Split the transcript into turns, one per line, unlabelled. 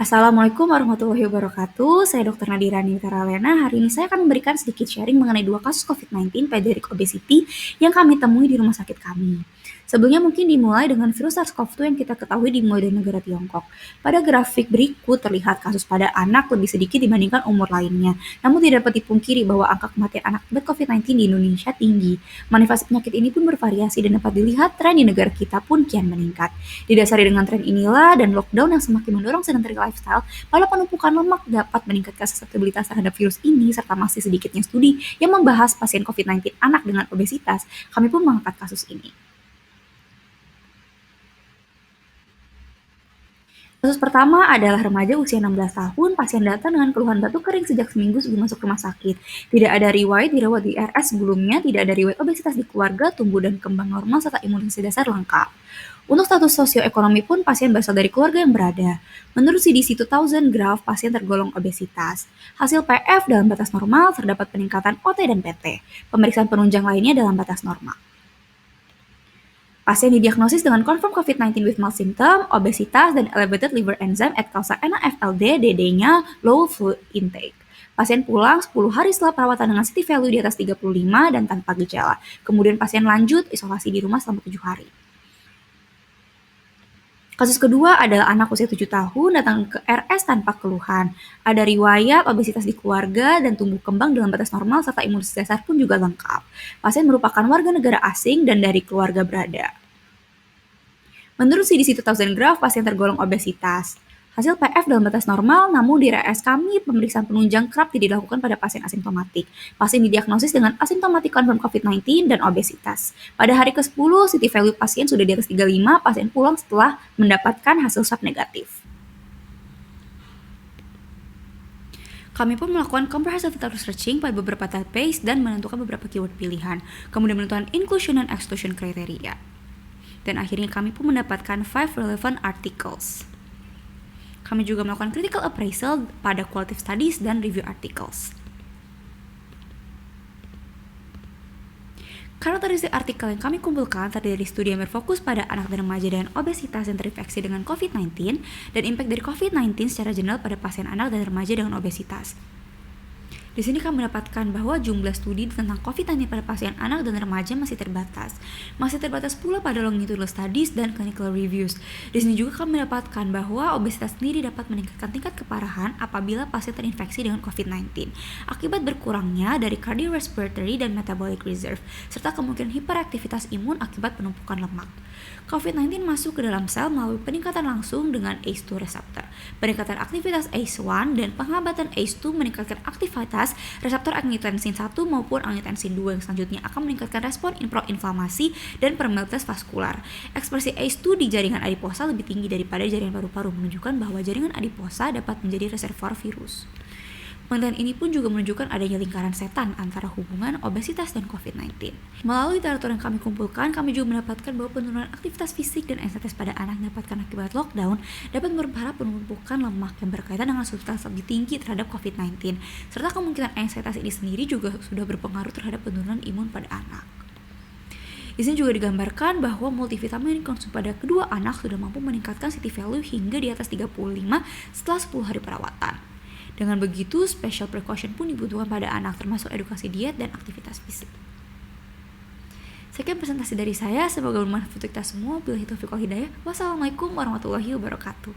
Assalamualaikum warahmatullahi wabarakatuh. Saya Dr. Nadira Nitaralena. Hari ini saya akan memberikan sedikit sharing mengenai 2 kasus COVID-19 pediatric obesity yang kami temui di rumah sakit kami. Sebelumnya mungkin dimulai dengan virus SARS-CoV-2 yang kita ketahui dimulai dari negara Tiongkok. Pada grafik berikut terlihat kasus pada anak lebih sedikit dibandingkan umur lainnya. Namun tidak dapat dipungkiri bahwa angka kematian anak akibat COVID-19 di Indonesia tinggi. Manifestasi penyakit ini pun bervariasi dan dapat dilihat tren di negara kita pun kian meningkat. Didasari dengan tren inilah dan lockdown yang semakin mendorong sedentary lifestyle, pada penumpukan lemak dapat meningkatkan susceptibilitas terhadap virus ini serta masih sedikitnya studi yang membahas pasien COVID-19 anak dengan obesitas. Kami pun mengangkat kasus ini. Kasus pertama adalah remaja usia 16 tahun, pasien datang dengan keluhan batuk kering sejak seminggu sebelum masuk rumah sakit. Tidak ada riwayat dirawat di RS sebelumnya, tidak ada riwayat obesitas di keluarga, tumbuh dan kembang normal serta imunisasi dasar lengkap. Untuk status sosioekonomi pun pasien berasal dari keluarga yang berada. Menurut CDC 2000 graph, pasien tergolong obesitas. Hasil PF dalam batas normal, terdapat peningkatan OT dan PT. Pemeriksaan penunjang lainnya dalam batas normal. Pasien didiagnosis dengan confirm COVID-19 with mild symptom, obesitas, dan elevated liver enzyme at causa NAFLD, DD-nya low fluid intake. Pasien pulang 10 hari setelah perawatan dengan CT value di atas 35 dan tanpa gejala. Kemudian pasien lanjut isolasi di rumah selama 7 hari. Kasus kedua adalah anak usia 7 tahun datang ke RS tanpa keluhan. Ada riwayat obesitas di keluarga dan tumbuh kembang dalam batas normal serta imunitas dasar pun juga lengkap. Pasien merupakan warga negara asing dan dari keluarga berada. Menurut CDC 2000 graph, pasien tergolong obesitas. Hasil PF dalam batas normal, namun di RS kami pemeriksaan penunjang kerap tidak dilakukan pada pasien asimptomatik. Pasien didiagnosis dengan asimptomatik confirm COVID-19 dan obesitas. Pada hari ke-10, CT value pasien sudah di atas 35, pasien pulang setelah mendapatkan hasil swab negatif. Kami pun melakukan comprehensive data searching pada beberapa database dan menentukan beberapa keyword pilihan, kemudian menentukan inclusion dan exclusion kriteria. Dan akhirnya kami pun mendapatkan 5 relevant articles. Kami juga melakukan critical appraisal pada qualitative studies dan review articles. Karakteristik artikel yang kami kumpulkan terdiri dari studi yang berfokus pada anak dan remaja dengan obesitas yang terinfeksi dengan COVID-19 dan impact dari COVID-19 secara general pada pasien anak dan remaja dengan obesitas. Di sini kami mendapatkan bahwa jumlah studi tentang COVID-19 pada pasien anak dan remaja masih terbatas. Masih terbatas pula pada longitudinal studies dan clinical reviews. Di sini juga kami mendapatkan bahwa obesitas sendiri dapat meningkatkan tingkat keparahan apabila pasien terinfeksi dengan COVID-19 akibat berkurangnya dari cardiorespiratory dan metabolic reserve, serta kemungkinan hiperaktivitas imun akibat penumpukan lemak. COVID-19 masuk ke dalam sel melalui peningkatan langsung dengan ACE2 reseptor. Peningkatan aktivitas ACE1 dan penghambatan ACE2 meningkatkan aktivitas reseptor angiotensin 1 maupun angiotensin 2 yang selanjutnya akan meningkatkan respon proinflamasi dan permeabilitas vaskular. Ekspresi ACE2 di jaringan adiposa lebih tinggi daripada jaringan paru-paru, menunjukkan bahwa jaringan adiposa dapat menjadi reservoir virus. Penelitian ini pun juga menunjukkan adanya lingkaran setan antara hubungan obesitas dan COVID-19. Melalui literatur yang kami kumpulkan, kami juga mendapatkan bahwa penurunan aktivitas fisik dan anxietas pada anak dapatkan akibat lockdown dapat memperparah penumpukan lemak yang berkaitan dengan substans lebih tinggi terhadap COVID-19, serta kemungkinan anxietas ini sendiri juga sudah berpengaruh terhadap penurunan imun pada anak. Di sini juga digambarkan bahwa multivitamin yang dikonsumsi pada kedua anak sudah mampu meningkatkan CT value hingga di atas 35 setelah 10 hari perawatan. Dengan begitu, special precaution pun dibutuhkan pada anak, termasuk edukasi diet dan aktivitas fisik. Sekian presentasi dari saya, semoga bermanfaat untuk kita semua. Billahi taufiq wal hidayah. Wassalamualaikum warahmatullahi wabarakatuh.